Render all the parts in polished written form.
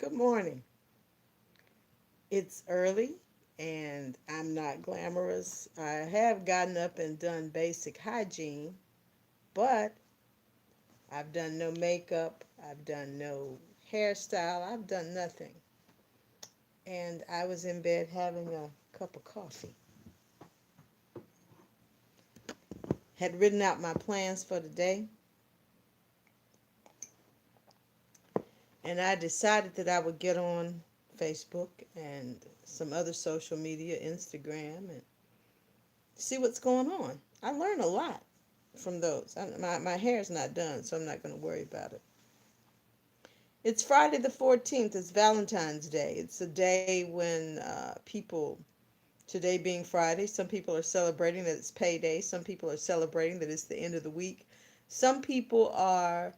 Good morning. It's early and I'm not glamorous. I have gotten up and done basic hygiene, but I've done no makeup, I've done no hairstyle, I've done nothing. And I was in bed having a cup of coffee. Had written out my plans for the day, and I decided that I would get on Facebook and some other social media, Instagram, and see what's going on. I learned a lot from those. My hair is not done, so I'm not going to worry about it. It's Friday the 14th. It's Valentine's Day. It's a day when people, today being Friday, some people are celebrating that it's payday. Some people are celebrating that it's the end of the week. Some people are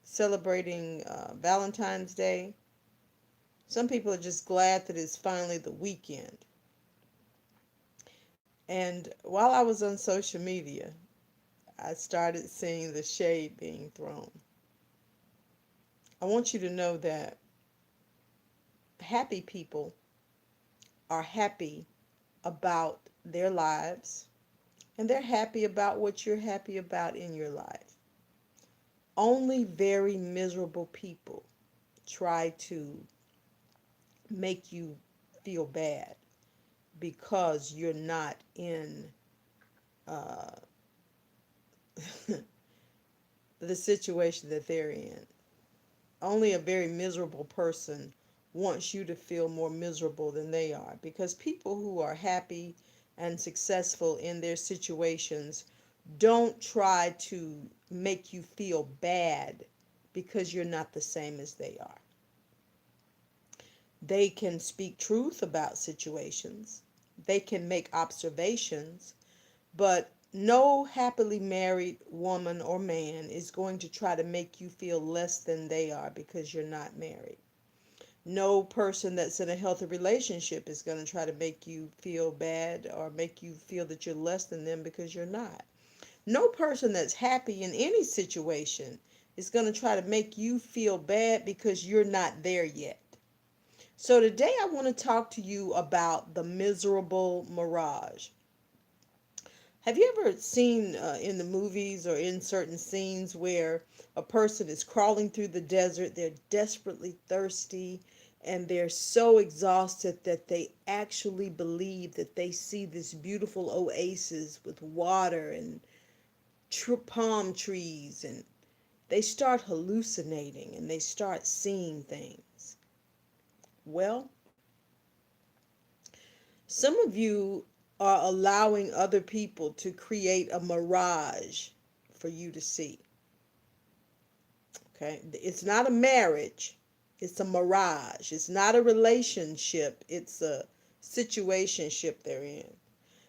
celebrating Valentine's Day. Some people are just glad that it's finally the weekend. And while I was on social media, I started seeing the shade being thrown. I want you to know that happy people are happy about their lives and they're happy about what you're happy about in your life. Only very miserable people try to make you feel bad because you're not in uh, the situation that they're in. Only a very miserable person wants you to feel more miserable than they are, because people who are happy and successful in their situations don't try to make you feel bad because you're not the same as they are. They can speak truth about situations, they can make observations, but no happily married woman or man is going to try to make you feel less than they are because you're not married. No person that's in a healthy relationship is going to try to make you feel bad or make you feel that you're less than them because you're not. No person that's happy in any situation is going to try to make you feel bad because you're not there yet. So today I want to talk to you about the miserable mirage. Have you ever seen in the movies or in certain scenes where a person is crawling through the desert, they're desperately thirsty, and they're so exhausted that they actually believe that they see this beautiful oasis with water and palm trees, and they start hallucinating and they start seeing things? Well, some of you are allowing other people to create a mirage for you to see. Okay? It's not a marriage, it's a mirage. It's not a relationship, it's a situationship they're in.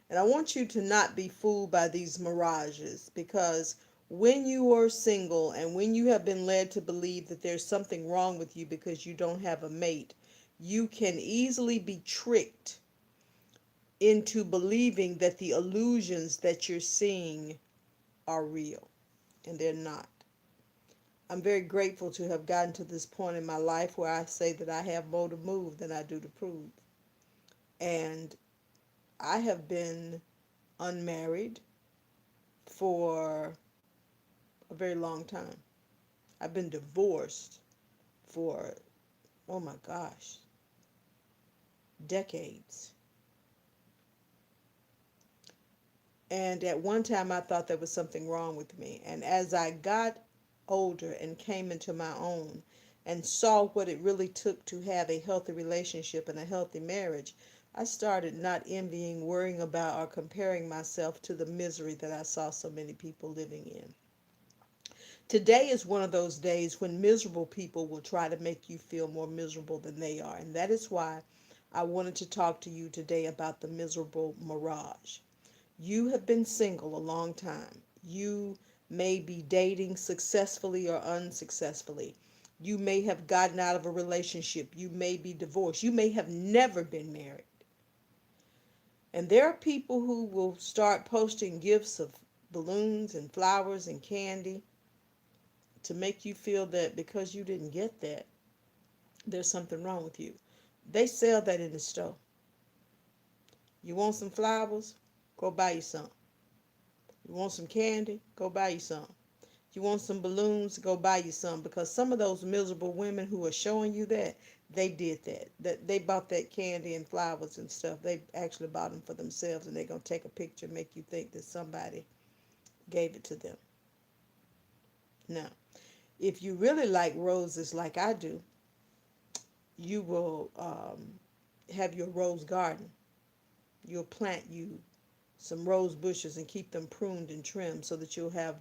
And I want you to not be fooled by these mirages, because when you are single and when you have been led to believe that there's something wrong with you because you don't have a mate, you can easily be tricked into believing that the illusions that you're seeing are real, and they're not. I'm very grateful to have gotten to this point in my life where I say that I have more to move than I do to prove. And I have been unmarried for a very long time. I've been divorced for, oh my gosh, decades. And at one time, I thought there was something wrong with me. And as I got older and came into my own and saw what it really took to have a healthy relationship and a healthy marriage, I started not envying, worrying about, or comparing myself to the misery that I saw so many people living in. Today is one of those days when miserable people will try to make you feel more miserable than they are. And that is why I wanted to talk to you today about the miserable mirage. You have been single a long time. You may be dating successfully or unsuccessfully. You may have gotten out of a relationship. You may be divorced. You may have never been married. And there are people who will start posting gifts of balloons and flowers and candy to make you feel that because you didn't get that, there's something wrong with you. They sell that in the store. You want some flowers? Go buy you some. You want some candy? Go buy you some. You want some balloons? Go buy you some. Because some of those miserable women who are showing you that, they did that. That they bought that candy and flowers and stuff. They actually bought them for themselves, and they're gonna take a picture and make you think that somebody gave it to them. Now, if you really like roses like I do, you will have your rose garden. You'll plant you some rose bushes and keep them pruned and trimmed so that you'll have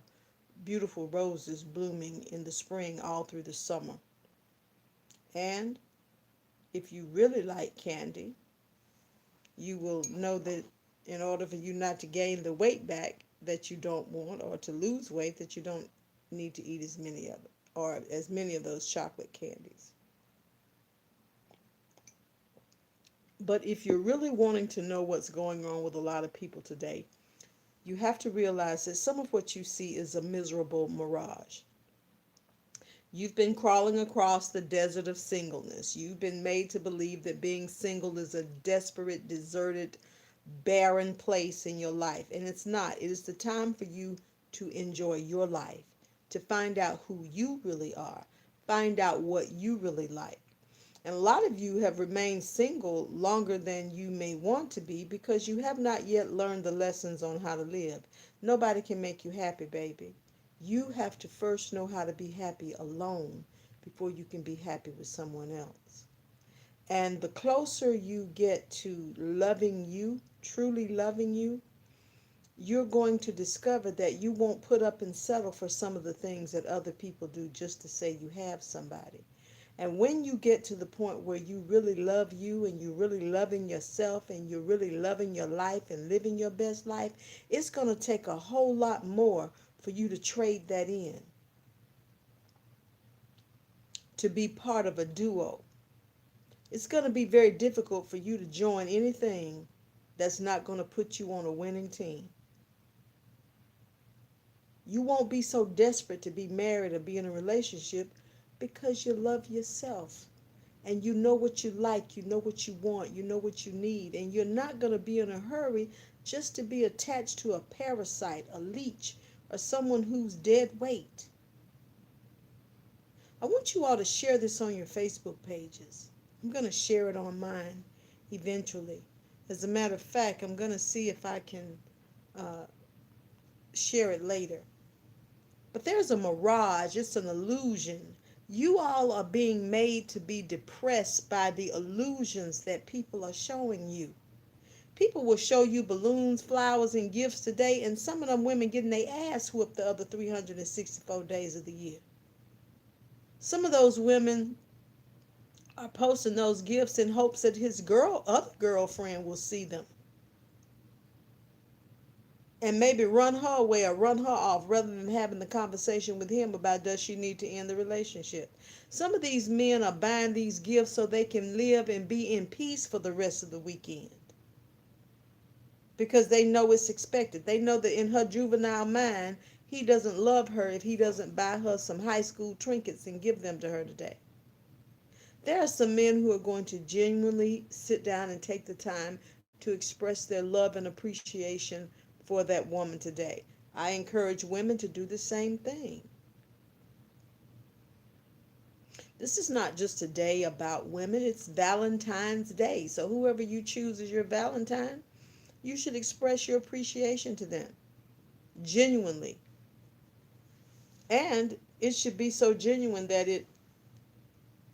beautiful roses blooming in the spring all through the summer. And if you really like candy, you will know that in order for you not to gain the weight back that you don't want, or to lose weight, that you don't need to eat as many of it, or as many of those chocolate candies. But if you're really wanting to know what's going on with a lot of people today, you have to realize that some of what you see is a miserable mirage. You've been crawling across the desert of singleness. You've been made to believe that being single is a desperate, deserted, barren place in your life. And it's not. It is the time for you to enjoy your life, to find out who you really are, find out what you really like. And a lot of you have remained single longer than you may want to be because you have not yet learned the lessons on how to live. Nobody can make you happy, baby. You have to first know how to be happy alone before you can be happy with someone else. And the closer you get to loving you, truly loving you, you're going to discover that you won't put up and settle for some of the things that other people do just to say you have somebody. And when you get to the point where you really love you and you're really loving yourself and you're really loving your life and living your best life, it's going to take a whole lot more for you to trade that in, to be part of a duo. It's going to be very difficult for you to join anything that's not going to put you on a winning team. You won't be so desperate to be married or be in a relationship because you love yourself and you know what you like, you know what you want, you know what you need, and you're not going to be in a hurry just to be attached to a parasite, a leech, or someone who's dead weight. I want you all to share this on your Facebook pages. I'm going to share it on mine eventually. As a matter of fact, I'm going to see if I can uh, share it later. But there's a mirage, it's an illusion. You all are being made to be depressed by the illusions that people are showing you. People will show you balloons, flowers, and gifts today, and some of them women getting their ass whooped the other 364 days of the year. Some of those women are posting those gifts in hopes that his other girlfriend will see them and maybe run her away or run her off rather than having the conversation with him about does she need to end the relationship. Some of these men are buying these gifts so they can live and be in peace for the rest of the weekend because they know it's expected. They know that in her juvenile mind, he doesn't love her if he doesn't buy her some high school trinkets and give them to her today. There are some men who are going to genuinely sit down and take the time to express their love and appreciation for that woman today. I encourage women to do the same thing. This is not just a day about women, it's Valentine's Day. So whoever you choose as your Valentine, you should express your appreciation to them genuinely. And it should be so genuine that it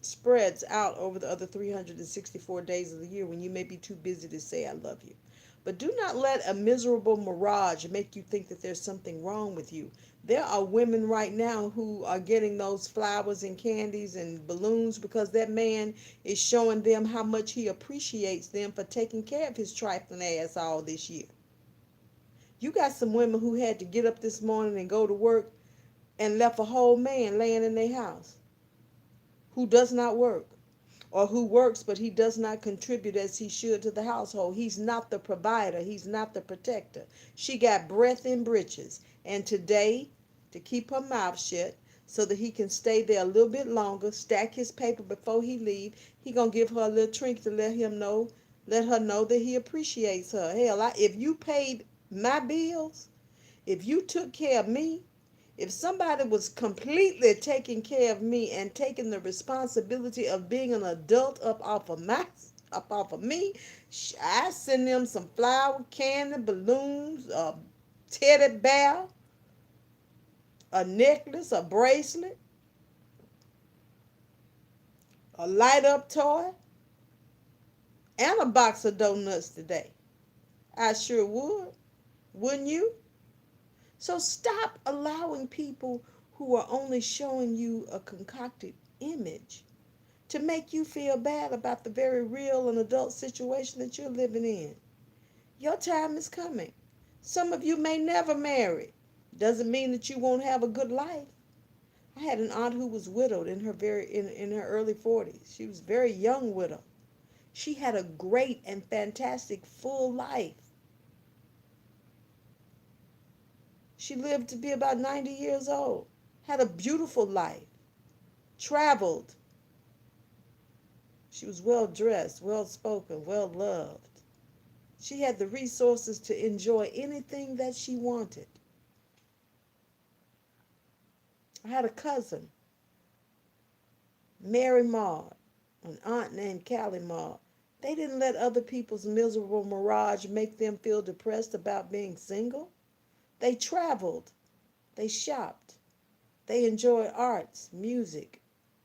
spreads out over the other 364 days of the year when you may be too busy to say I love you. But do not let a miserable mirage make you think that there's something wrong with you. There are women right now who are getting those flowers and candies and balloons because that man is showing them how much he appreciates them for taking care of his trifling ass all this year. You got some women who had to get up this morning and go to work and left a whole man laying in their house who does not work, or who works but he does not contribute as he should to the household. He's not the provider, he's not the protector. She got breath in britches, and today, to keep her mouth shut, so that he can stay there a little bit longer, stack his paper before he leave. He gonna give her a little trinket to let her know that he appreciates her. Hell, if you paid my bills, if you took care of me, if somebody was completely taking care of me and taking the responsibility of being an adult up off of me, I send them some flour, candy, balloons, a teddy bear, a necklace, a bracelet, a light up toy, and a box of donuts today. I sure would. Wouldn't you? So stop allowing people who are only showing you a concocted image to make you feel bad about the very real and adult situation that you're living in. Your time is coming. Some of you may never marry. Doesn't mean that you won't have a good life. I had an aunt who was widowed in her early 40s. She was a very young widow. She had a great and fantastic full life. She lived to be about 90 years old. Had a beautiful life. Traveled. She was well dressed, well spoken, well loved. She had the resources to enjoy anything that she wanted. I had a cousin, Mary Maud, an aunt named Callie Maud. They didn't let other people's miserable mirage make them feel depressed about being single. They traveled. They shopped. They enjoyed arts, music.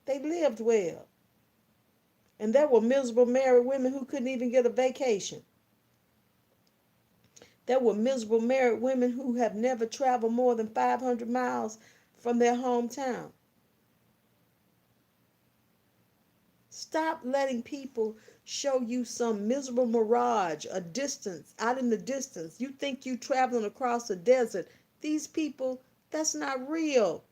They lived well. And there were miserable married women who couldn't even get a vacation. There were miserable married women who have never traveled more than 500 miles from their hometown. Stop letting people show you some miserable mirage, a distance, out in the distance. You think you traveling across a desert. These people, that's not real.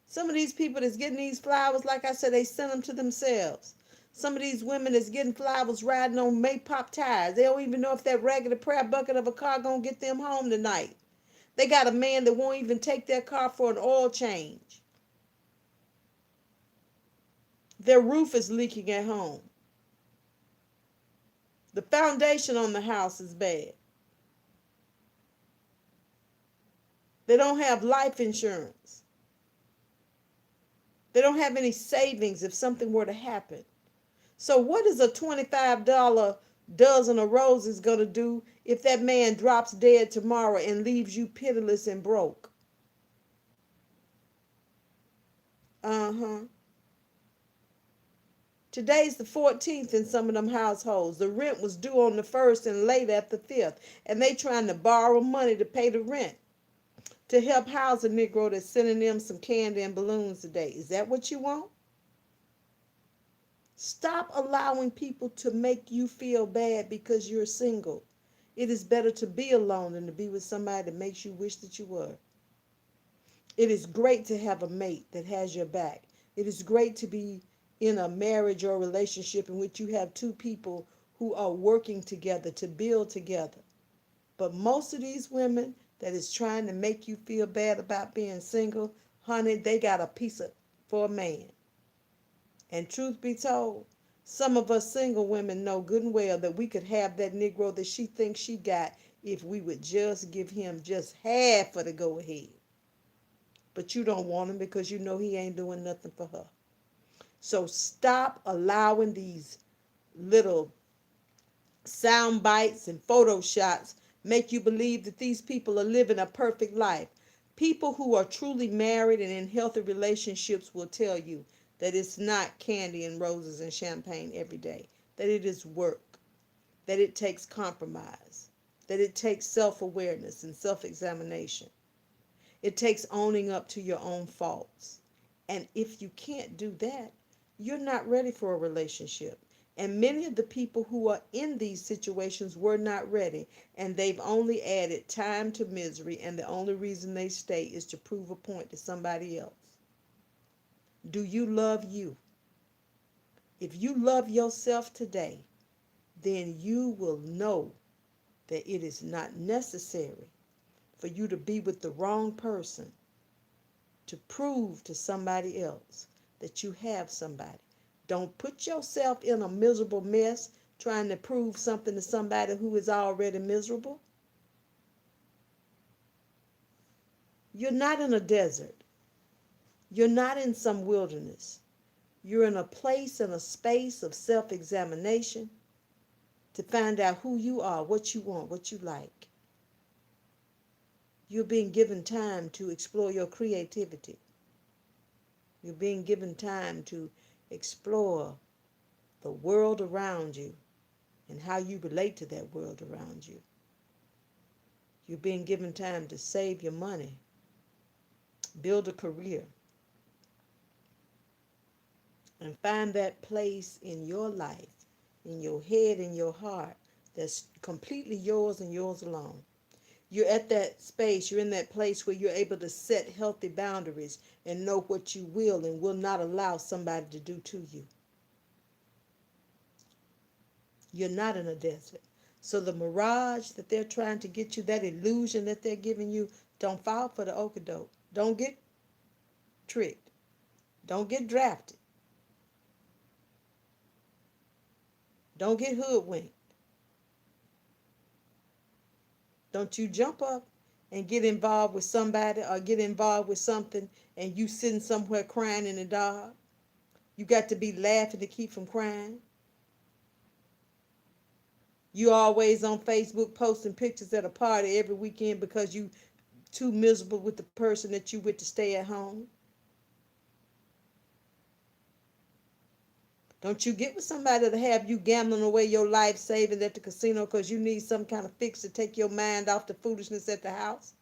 Some of these people that's getting these flowers, like I said, they send them to themselves. Some of these women that's getting flowers riding on Maypop tires. They don't even know if that raggedy prayer bucket of a car gonna get them home tonight. They got a man that won't even take their car for an oil change. Their roof is leaking at home. The foundation on the house is bad. They don't have life insurance. They don't have any savings if something were to happen. So what is a $25 dozen of roses going to do if that man drops dead tomorrow and leaves you pitiless and broke? Uh-huh. Today's the 14th in some of them households. The rent was due on the 1st and late at the 5th. And they trying to borrow money to pay the rent to help house a Negro that's sending them some candy and balloons today. Is that what you want? Stop allowing people to make you feel bad because you're single. It is better to be alone than to be with somebody that makes you wish that you were. It is great to have a mate that has your back. It is great to be in a marriage or relationship in which you have two people who are working together to build together. But most of these women that is trying to make you feel bad about being single, honey, they got a piece of for a man. And truth be told, some of us single women know good and well that we could have that Negro that she thinks she got if we would just give him just half of the go ahead. But you don't want him because you know he ain't doing nothing for her. So stop allowing these little sound bites and photo shots make you believe that these people are living a perfect life. People who are truly married and in healthy relationships will tell you that it's not candy and roses and champagne every day, that it is work, that it takes compromise, that it takes self-awareness and self-examination. It takes owning up to your own faults. And if you can't do that, you're not ready for a relationship. And many of the people who are in these situations were not ready, and they've only added time to misery, and the only reason they stay is to prove a point to somebody else. Do you love you? If you love yourself today, then you will know that it is not necessary for you to be with the wrong person to prove to somebody else that you have somebody. Don't put yourself in a miserable mess trying to prove something to somebody who is already miserable. You're not in a desert. You're not in some wilderness. You're in a place and a space of self-examination to find out who you are, what you want, what you like. You're being given time to explore your creativity. You're being given time to explore the world around you and how you relate to that world around you. You're being given time to save your money, build a career, and find that place in your life, in your head, in your heart, that's completely yours and yours alone. You're at that space, you're in that place where you're able to set healthy boundaries and know what you will and will not allow somebody to do to you. You're not in a desert. So the mirage that they're trying to get you, that illusion that they're giving you, don't fall for the okadoke. Don't get tricked. Don't get drafted. Don't get hoodwinked. Don't you jump up and get involved with somebody or get involved with something and you sitting somewhere crying in the dark. You got to be laughing to keep from crying. You always on Facebook posting pictures at a party every weekend because you too miserable with the person that you with to stay at home. Don't you get with somebody to have you gambling away your life savings at the casino because you need some kind of fix to take your mind off the foolishness at the house.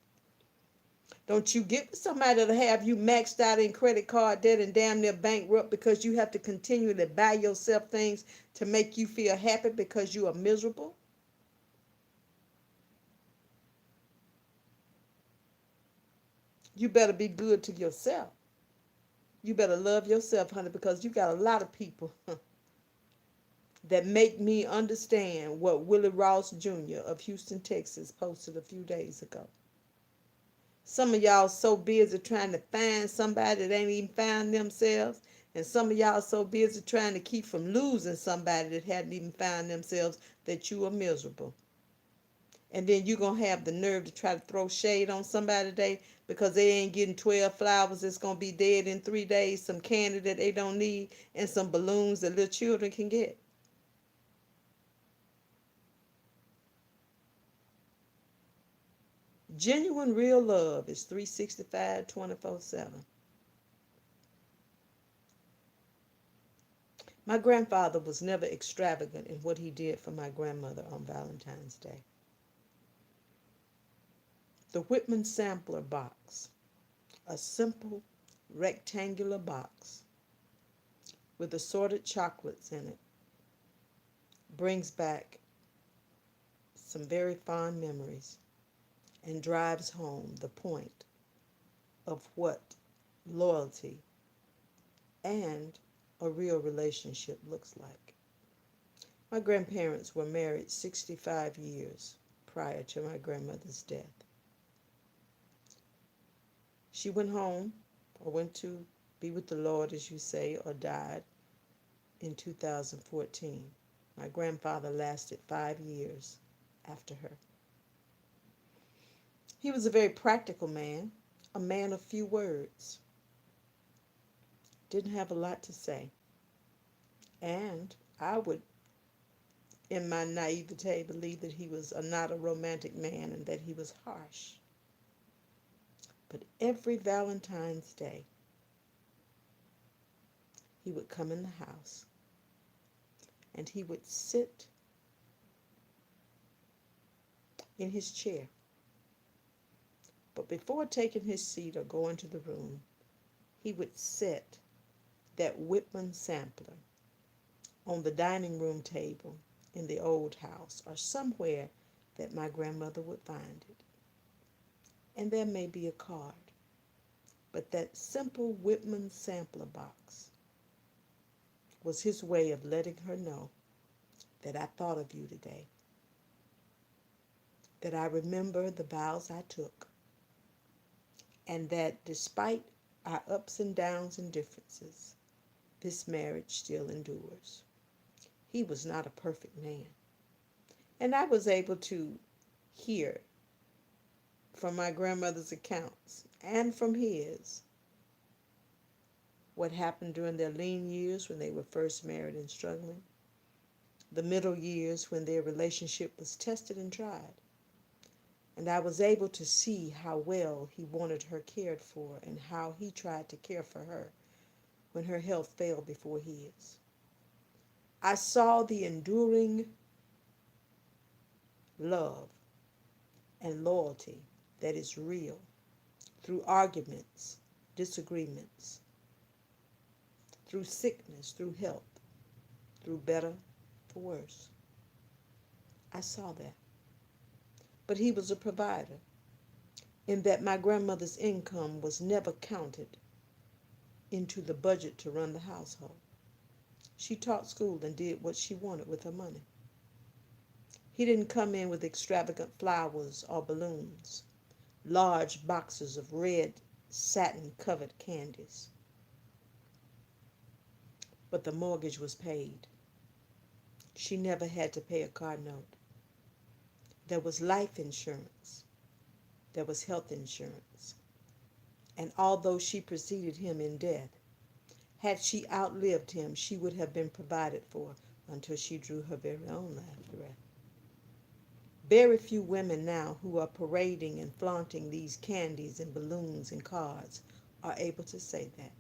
Don't you get with somebody to have you maxed out in credit card debt and damn near bankrupt because you have to continually buy yourself things to make you feel happy because you are miserable. You better be good to yourself. You better love yourself, honey, because you got a lot of people that make me understand what Willie Ross Jr. of Houston, Texas posted a few days ago. Some of y'all so busy trying to find somebody that ain't even found themselves, and some of y'all so busy trying to keep from losing somebody that hadn't even found themselves that you are miserable. And then you're going to have the nerve to try to throw shade on somebody today because they ain't getting 12 flowers that's going to be dead in 3 days, some candy that they don't need, and some balloons that little children can get. Genuine real love is 365, 24/7. My grandfather was never extravagant in what he did for my grandmother on Valentine's Day. The Whitman sampler box, a simple rectangular box with assorted chocolates in it, brings back some very fond memories and drives home the point of what loyalty and a real relationship looks like. My grandparents were married 65 years prior to my grandmother's death. She went home or went to be with the Lord, as you say, or died in 2014. My grandfather lasted 5 years after her. He was a very practical man, a man of few words, didn't have a lot to say. And I would, in my naivete, believe that he was not a romantic man and that he was harsh. But every Valentine's Day, he would come in the house and he would sit in his chair. But before taking his seat or going to the room, he would set that Whitman sampler on the dining room table in the old house or somewhere that my grandmother would find it. And there may be a card, but that simple Whitman sampler box was his way of letting her know that I thought of you today, that I remember the vows I took, and that despite our ups and downs and differences, this marriage still endures. He was not a perfect man. And I was able to hear from my grandmother's accounts and from his what happened during their lean years when they were first married and struggling, the middle years when their relationship was tested and tried. And I was able to see how well he wanted her cared for and how he tried to care for her when her health failed before his. I saw the enduring love and loyalty that is real through arguments, disagreements, through sickness, through health, through better, for worse. I saw that. But he was a provider in that my grandmother's income was never counted into the budget to run the household. She taught school and did what she wanted with her money. He didn't come in with extravagant flowers or balloons, large boxes of red satin-covered candies. But the mortgage was paid. She never had to pay a car note. There was life insurance. There was health insurance. And although she preceded him in death, had she outlived him, she would have been provided for until she drew her very own last breath. Very few women now who are parading and flaunting these candies and balloons and cards are able to say that.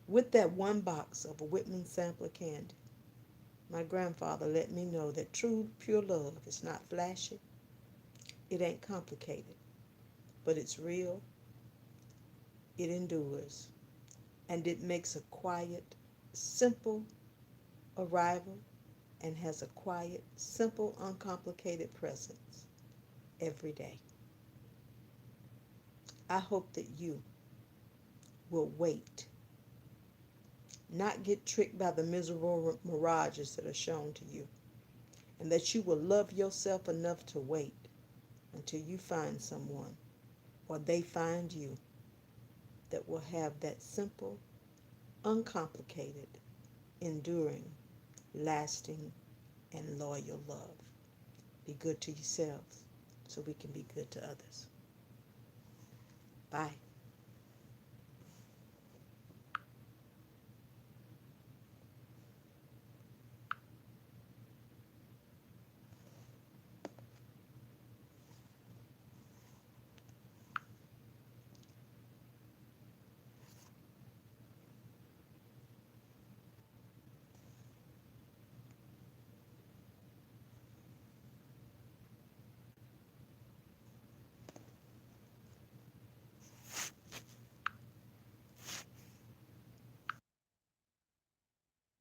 With that one box of a Whitman sampler candy, my grandfather let me know that true, pure love is not flashy, it ain't complicated, but it's real, it endures, and it makes a quiet, simple arrival and has a quiet, simple, uncomplicated presence every day. I hope that you will wait, not get tricked by the miserable mirages that are shown to you, and that you will love yourself enough to wait until you find someone or they find you that will have that simple, uncomplicated, enduring, lasting, and loyal love. Be good to yourselves so we can be good to others. Bye.